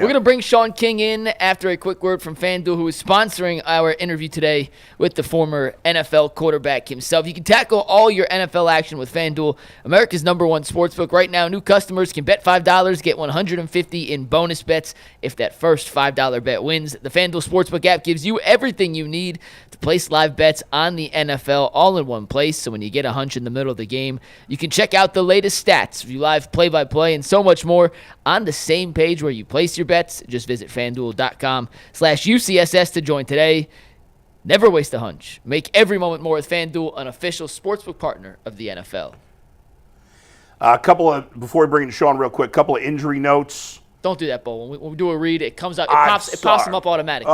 We're going to bring Shaun King in after a quick word from FanDuel, who is sponsoring our interview today with the former NFL quarterback himself. You can tackle all your NFL action with FanDuel, America's #1 sportsbook. Right now, new customers can bet $5, get $150 in bonus bets if that first $5 bet wins. The FanDuel Sportsbook app gives you everything you need to place live bets on the NFL all in one place. So when you get a hunch in the middle of the game, you can check out the latest stats, view live play-by-play, and so much more on the same page where you place your bets. Just visit FanDuel.com/UCSS to join today. Never waste a hunch. Make every moment more with FanDuel, an official sportsbook partner of the NFL. Before we bring in Shaun real quick, couple of injury notes. Don't do that, Bo. When we do a read, it comes out. It pops them up automatically.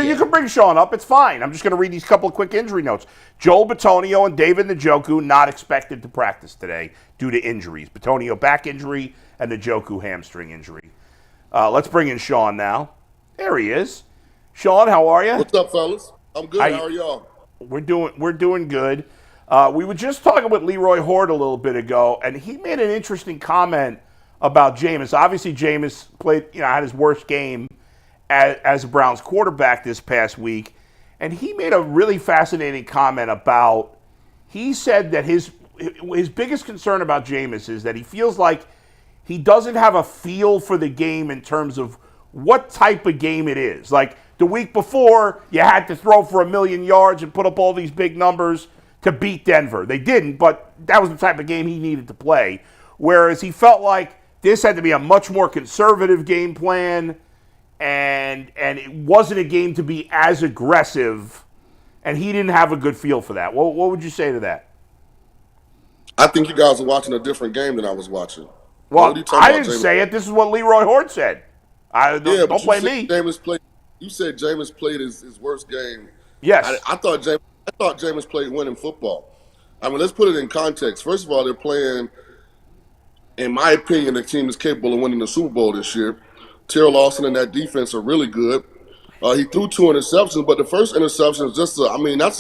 You can bring Shaun up. It's fine. I'm just going to read these couple of quick injury notes. Joel Bitonio and David Njoku not expected to practice today due to injuries. Bitonio back injury and Njoku hamstring injury. Let's bring in Shaun now. There he is. Shaun, how are you? What's up, fellas? I'm good. How are y'all? We're doing good. We were just talking with Leroy Horde a little bit ago, and he made an interesting comment about Jameis. Obviously, Jameis had his worst game as a Browns quarterback this past week, and he made a really fascinating comment about. He said that his biggest concern about Jameis is that he feels like he doesn't have a feel for the game in terms of what type of game it is. Like the week before, you had to throw for 1,000,000 yards and put up all these big numbers to beat Denver. They didn't, but that was the type of game he needed to play. Whereas he felt like this had to be a much more conservative game plan, and it wasn't a game to be as aggressive, and he didn't have a good feel for that. What would you say to that? I think you guys are watching a different game than I was watching. Well, I didn't say it. This is what Leroy Horde said. Don't blame me. You said Jameis played his worst game. Yes. I thought Jameis played winning football. I mean, let's put it in context. First of all, they're playing, in my opinion, the team is capable of winning the Super Bowl this year. Terrell Lawson and that defense are really good. He threw 2 interceptions, but the first interception is that's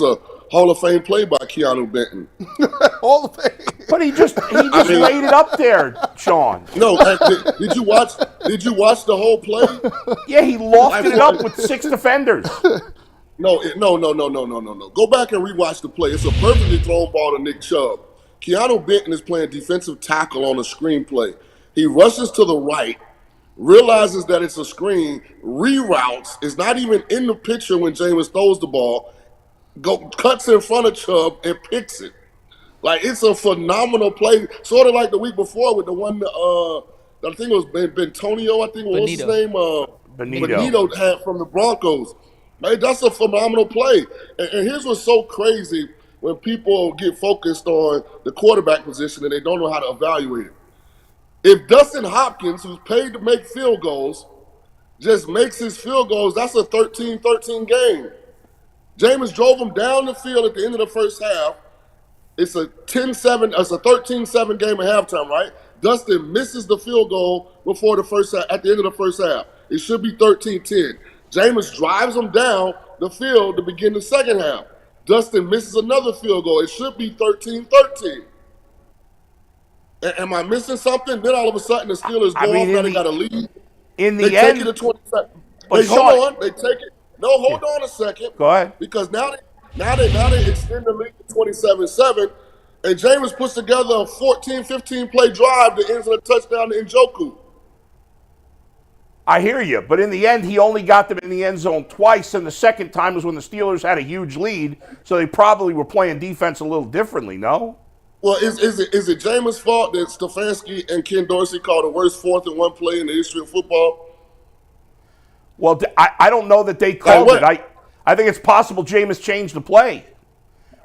a Hall of Fame play by Keanu Benton. Hall of Fame. But he just laid it up there, Shaun. No, did you watch the whole play? Yeah, he lofted it up with 6 defenders. No. Go back and rewatch the play. It's a perfectly thrown ball to Nick Chubb. Keanu Benton is playing defensive tackle on a screen play. He rushes to the right, realizes that it's a screen, reroutes, is not even in the picture when Jameis throws the ball, cuts in front of Chubb and picks it. Like, it's a phenomenal play. Sort of like the week before with the one, I think it was Bentonio, I think. What was his name? Benito had from the Broncos. Man, that's a phenomenal play. And here's what's so crazy when people get focused on the quarterback position and they don't know how to evaluate it. If Dustin Hopkins, who's paid to make field goals, just makes his field goals, that's a 13-13 game. Jameis drove him down the field at the end of the first half. It's a 10-7, it's a 13-7 game at halftime, right? Dustin misses the field goal before the first half, at the end of the first half. It should be 13-10. Jameis drives him down the field to begin the second half. Dustin misses another field goal. It should be 13-13. Am I missing something? Then all of a sudden the Steelers go off and they got a lead. In the end, take it to 27. Hold on. They take it. No, hold on a second. Go ahead. Because now they extend the lead to 27-7, and Jameis puts together a 14-15 play drive that ends in a touchdown to Njoku. I hear you, but in the end, he only got them in the end zone twice, and the second time was when the Steelers had a huge lead, so they probably were playing defense a little differently, no? Well, is it Jameis' fault that Stefanski and Ken Dorsey called the worst 4th-and-1 play in the history of football? Well, I don't know that they called it. I think it's possible Jameis changed the play,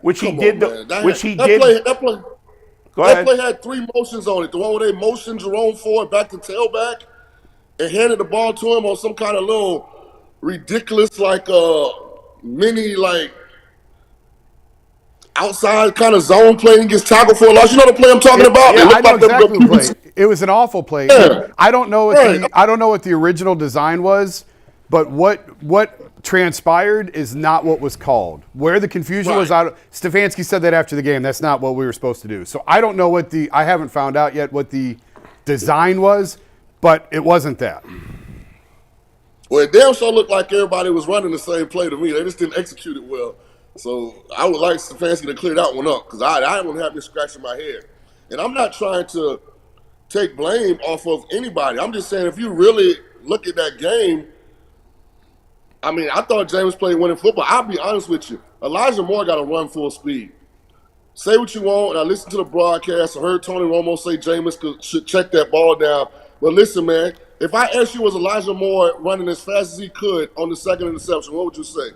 which he did. That play had 3 motions on it. The one where they motioned Jerome Ford back to tailback and handed the ball to him on some kind of little ridiculous, mini, outside kind of zone play and gets tackled for a loss. You know the play I'm talking about? Yeah, I know exactly the play. It was an awful play. Yeah. I don't know what the original design was, but what transpired is not what was called. Where the confusion was out. Stefanski said that after the game. That's not what we were supposed to do. So I don't know I haven't found out yet what the design was, but it wasn't that. Well, it damn sure looked like everybody was running the same play to me. They just didn't execute it well. So I would like Stefanski to clear that one up because I don't have me scratching my head. And I'm not trying to take blame off of anybody. I'm just saying if you really look at that game, I mean, I thought Jameis played winning football. I'll be honest with you. Elijah Moore got to run full speed. Say what you want. I listened to the broadcast. I heard Tony Romo say Jameis should check that ball down. But listen, man, if I asked you was Elijah Moore running as fast as he could on the second interception, what would you say?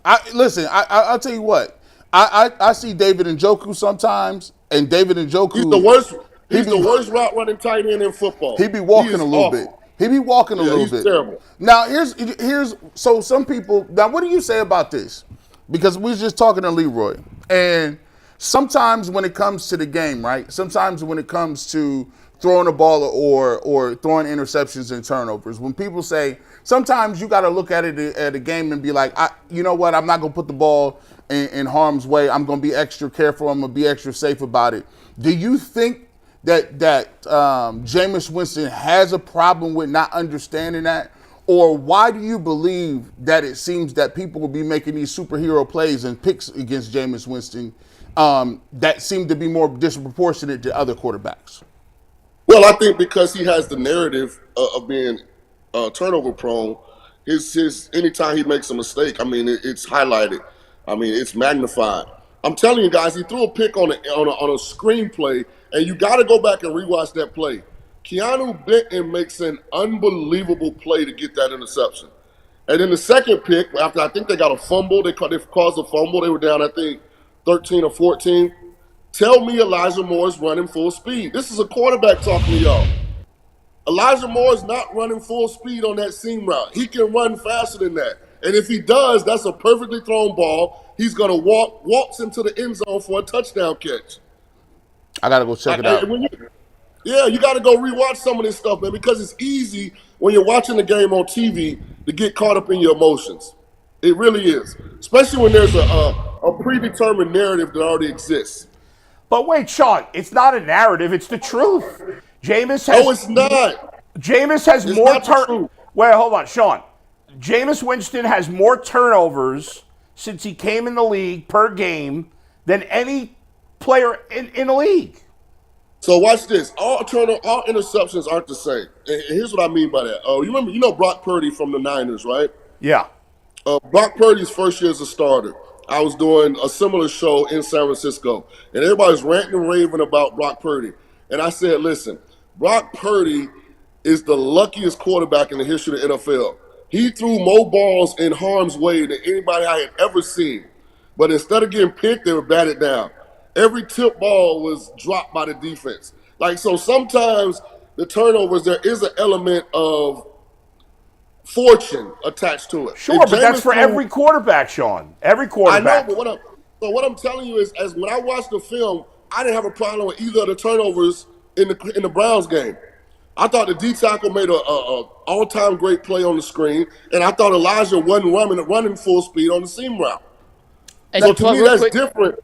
I'll tell you what. I see David Njoku sometimes, and David Njoku. He's the worst. He's the worst route running tight end in football. He be walking a little bit. He be walking a little bit. Terrible. Now here's so some people. Now what do you say about this? Because we was just talking to Leroy, and sometimes when it comes to the game, right? Sometimes when it comes to throwing a ball or throwing interceptions and turnovers, when people say sometimes you got to look at it at a game and be like, you know what? I'm not gonna put the ball in harm's way. I'm gonna be extra careful. I'm gonna be extra safe about it. Do you think that Jameis Winston has a problem with not understanding that? Or why do you believe that it seems that people will be making these superhero plays and picks against Jameis Winston that seem to be more disproportionate to other quarterbacks? Well, I think because he has the narrative of being turnover prone, his anytime he makes a mistake, I mean, it's highlighted. I mean, it's magnified. I'm telling you guys, he threw a pick on a screenplay, and you got to go back and rewatch that play. Keanu Benton makes an unbelievable play to get that interception. And then the second pick, after I think they got a fumble, they caused a fumble. They were down, I think, 13 or 14. Tell me Elijah Moore is running full speed. This is a quarterback talking to y'all. Elijah Moore is not running full speed on that seam route. He can run faster than that. And if he does, that's a perfectly thrown ball. He's going to walks into the end zone for a touchdown catch. I got to go check it out. You got to go rewatch some of this stuff, man, because it's easy when you're watching the game on TV to get caught up in your emotions. It really is, especially when there's a predetermined narrative that already exists. But wait, Shaun, it's not a narrative; it's the truth. Jameis has. No, it's not. Jameis has It's more not the truth. Wait, hold on, Shaun. Jameis Winston has more turnovers since he came in the league per game than any player in the league. So watch this. All interceptions aren't the same. And here's what I mean by that. You know Brock Purdy from the Niners, right? Yeah. Brock Purdy's first year as a starter. I was doing a similar show in San Francisco, and everybody's ranting and raving about Brock Purdy. And I said, listen, Brock Purdy is the luckiest quarterback in the history of the NFL. He threw more balls in harm's way than anybody I had ever seen. But instead of getting picked, they were batted down. Every tip ball was dropped by the defense. So sometimes the turnovers, there is an element of fortune attached to it. Sure, but that's for every quarterback, Shaun. Every quarterback. I know, but what I'm telling you is, as when I watched the film, I didn't have a problem with either of the turnovers in the Browns game. I thought the D tackle made a all-time great play on the screen, and I thought Elijah wasn't running full speed on the seam route. And so to me, that's different.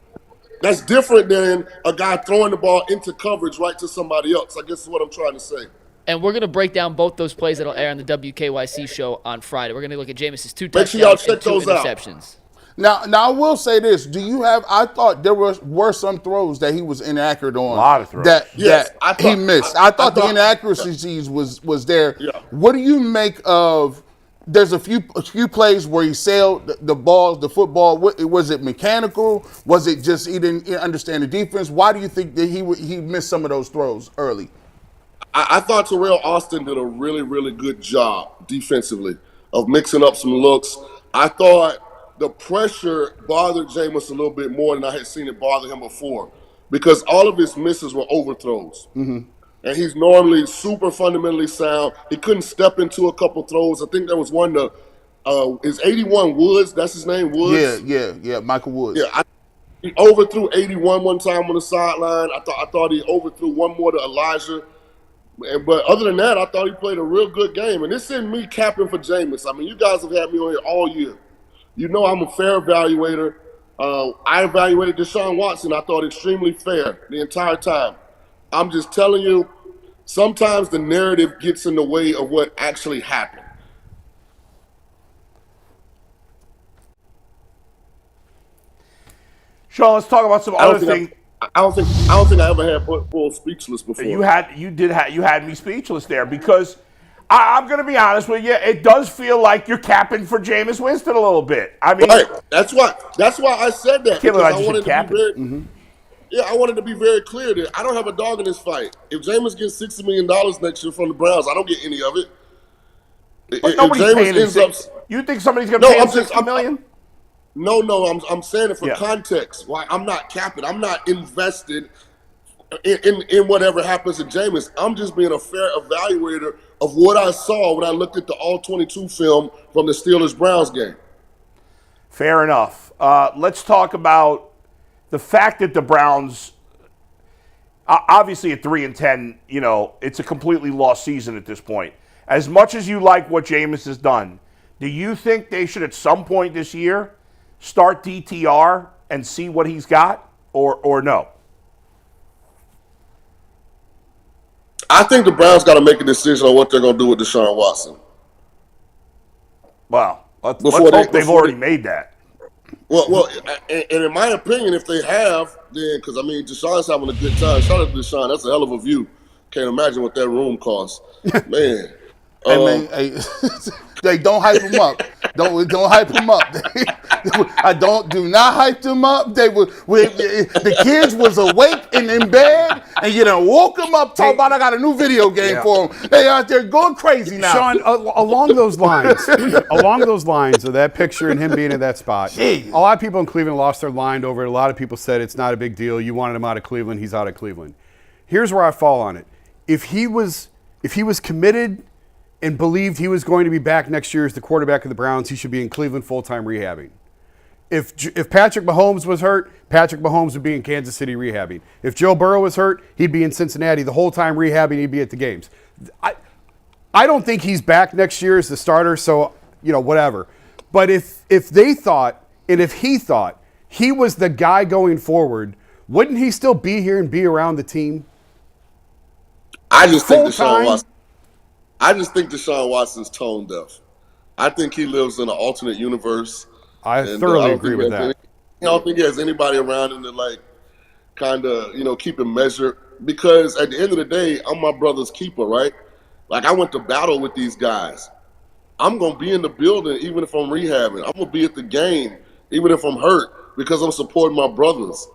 That's different than a guy throwing the ball into coverage right to somebody else. I guess is what I'm trying to say. And we're going to break down both those plays that'll air on the WKYC show on Friday. We're going to look at Jameis's 2 Make sure y'all touchdowns check and 2 those out. interceptions. Now I will say this. I thought there were some throws that he was inaccurate on. A lot of throws. That I thought, he missed. I thought the inaccuracies was there. Yeah. What do you make of, there's a few plays where he sailed the football. Was it mechanical? Was it just he didn't understand the defense? Why do you think that he missed some of those throws early? I thought Terrell Austin did a really, really good job defensively of mixing up some looks. I thought the pressure bothered Jameis a little bit more than I had seen it bother him before, because all of his misses were overthrows. Mm-hmm. And he's normally super fundamentally sound. He couldn't step into a couple throws. I think there was one is 81 Woods. That's his name, Woods? Yeah, Michael Woods. Yeah, he overthrew 81 one time on the sideline. I thought he overthrew one more to Elijah. But other than that, I thought he played a real good game. And this isn't me capping for Jameis. I mean, you guys have had me on here all year. You know I'm a fair evaluator. I evaluated Deshaun Watson. I thought extremely fair the entire time. I'm just telling you, sometimes the narrative gets in the way of what actually happened. Shaun, let's talk about some other things. I don't think I ever had Bull speechless before. You had me speechless there because I'm going to be honest with you. It does feel like you're capping for Jameis Winston a little bit. I mean, right. That's why I said that. Can't believe I I wanted just to be very, Yeah, I wanted to be very clear that I don't have a dog in this fight. If Jameis gets $60 million next year from the Browns, I don't get any of it. But nobody's paying him. You think somebody's going to pay him $60 million? No, I'm saying it for context. Why I'm not capping. I'm not invested in whatever happens to Jameis. I'm just being a fair evaluator of what I saw when I looked at the All-22 film from the Steelers-Browns game. Fair enough. Let's talk about the fact that the Browns, obviously at 3-10, it's a completely lost season at this point. As much as you like what Jameis has done, do you think they should at some point this year start DTR and see what he's got, or no? I think the Browns got to make a decision on what they're going to do with Deshaun Watson. Well, let's hope they've already made that. Well, and in my opinion, if they have, then because Deshaun's having a good time. Shout out to Deshaun. That's a hell of a view. Can't imagine what that room costs, man. They don't hype him up. Don't hype him up. Do not hype them up. The kids was awake and in bed, and you done woke them up talking about I got a new video game for them. They out there going crazy now. Shaun, along those lines of that picture and him being in that spot, a lot of people in Cleveland lost their mind over it. A lot of people said it's not a big deal. You wanted him out of Cleveland. He's out of Cleveland. Here's where I fall on it. If he was committed and believed he was going to be back next year as the quarterback of the Browns, he should be in Cleveland full-time rehabbing. If Patrick Mahomes was hurt, Patrick Mahomes would be in Kansas City rehabbing. If Joe Burrow was hurt, he'd be in Cincinnati the whole time rehabbing. He'd be at the games. I don't think he's back next year as the starter, so, whatever. But if they thought, and if he thought he was the guy going forward, wouldn't he still be here and be around the team? I just think Deshaun Watson's tone deaf. I think he lives in an alternate universe. I thoroughly agree with that. I don't think he has anybody around him to kind of, keep him measured. Because at the end of the day, I'm my brother's keeper, right? Like, I went to battle with these guys. I'm going to be in the building even if I'm rehabbing. I'm going to be at the game even if I'm hurt because I'm supporting my brothers.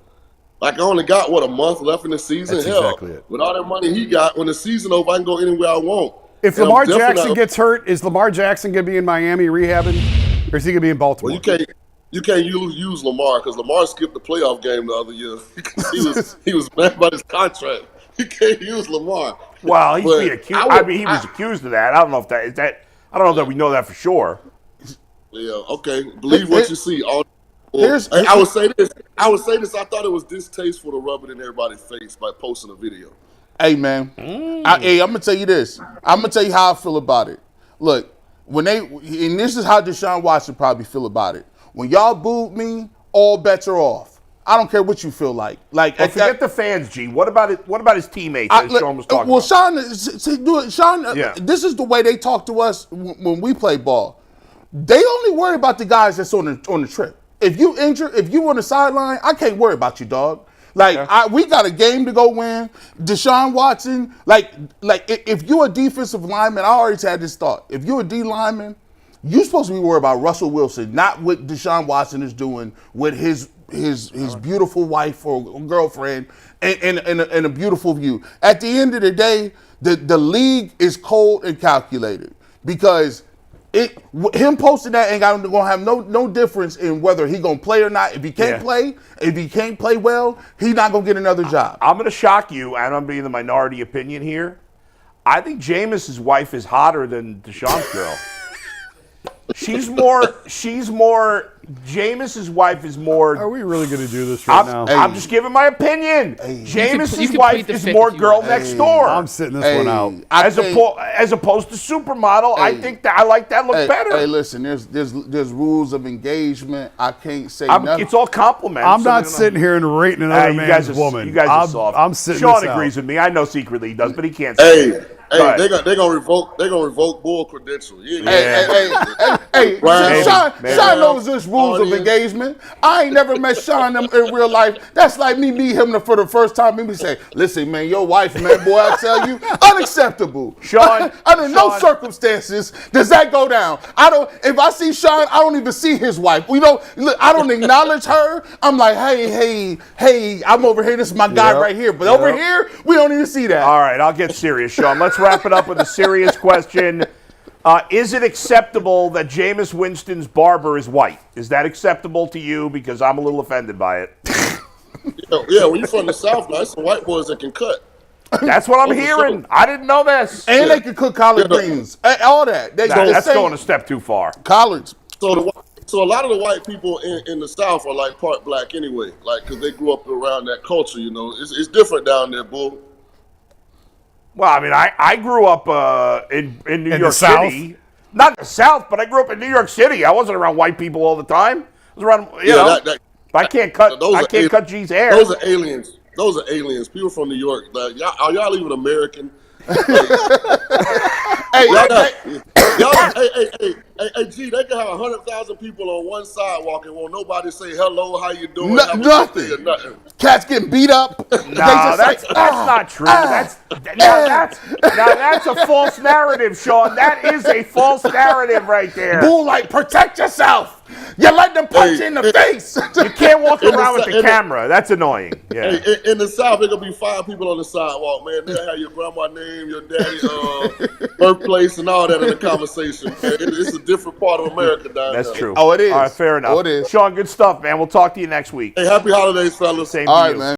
Like, I only got, a month left in the season? That's Hell, exactly it. With all that money he got, when the season over, I can go anywhere I want. If Lamar Jackson gets hurt, is Lamar Jackson going to be in Miami rehabbing, or is he going to be in Baltimore? Well, you can't use Lamar because Lamar skipped the playoff game the other year. he was mad about his contract. You can't use Lamar. Well, he's being accused. He was accused of that. I don't know if that is that. I don't know that we know that for sure. Yeah. Okay. Believe what you see. I would say this. I thought it was distasteful to rub it in everybody's face by posting a video. Hey, man. I'm going to tell you this. I'm going to tell you how I feel about it. Look, and this is how Deshaun Watson probably feel about it. When y'all booed me, all bets are off. I don't care what you feel like. Forget the fans, G. What about it? What about his teammates? As Shaun was talking about. Shaun, this is the way they talk to us when we play ball. They only worry about the guys that's on the trip. If you injured, if you on the sideline, I can't worry about you, dog. We got a game to go win. Deshaun Watson, if you're a defensive lineman, I already had this thought. If you're a D lineman, you're supposed to be worried about Russell Wilson, not what Deshaun Watson is doing with his beautiful wife or girlfriend and a beautiful view. At the end of the day, the league is cold and calculated because him posting that ain't gonna have no difference in whether he gonna play or not. If he can't play well, he's not gonna get another job. I'm gonna shock you, and I'm being the minority opinion here. I think Jameis's wife is hotter than Deshaun's girl. She's more Jameis's wife is more. Are we really going to do this right now? I'm just giving my opinion. Jameis's you can wife plead the is fifth more if you girl want. next door. I'm sitting this one out. As opposed to supermodel, I think that I like that look better. Hey, listen, there's rules of engagement. I can't say nothing. It's all compliments. I'm not sitting here and rating another man's woman. You guys are soft. I'm sitting Shaun this agrees out. with me. I know secretly he does, but he can't say it. They're gonna revoke bull credential. Hey, Right. Shaun knows this rules of engagement. I ain't never met Shaun in real life. That's like me meet him for the first time and me say, listen, man, your wife, man, boy, I tell you, unacceptable. Shaun, under no circumstances does that go down. If I see Shaun, I don't even see his wife. You know, look, I don't acknowledge her. I'm like, hey, I'm over here. This is my guy right here. But over here, we don't even see that. All right, I'll get serious, Shaun. Let's wrap it up with a serious question. Is it acceptable that Jameis Winston's barber is white? Is that acceptable to you? Because I'm a little offended by it. Yeah, when you're from the South, now, it's some white boys that can cut. That's what I'm hearing. I didn't know this. And they can cook collard greens. All that. That's going a step too far. Collards. So a lot of the white people in the South are like part black anyway, like because they grew up around that culture. You know, it's different down there, bull. Well, I mean, I grew up in New York South? City. Not the South, but I grew up in New York City. I wasn't around white people all the time. I was around, you know. I can't cut G's hair. Those are aliens. Those are aliens. People from New York. Like, are y'all even American? G, they can have 100,000 people on one sidewalk and won't nobody say hello, how you doing? Nothing. Cats getting beat up. No, that's not true. That's a false narrative, Shaun. That is a false narrative right there. Bull, like, protect yourself. You let them punch you in the face. You can't walk around with the camera. That's annoying. Yeah. Hey, in the South, there gonna be 5 people on the sidewalk, man. They'll have your grandma name, your daddy birthplace, and all that in the conversation. It's a different part of America down there. That's true. Oh, it is. All right, fair enough. Oh, it is. Shaun, good stuff, man. We'll talk to you next week. Hey, happy holidays, fellas. Same All to right, you. man.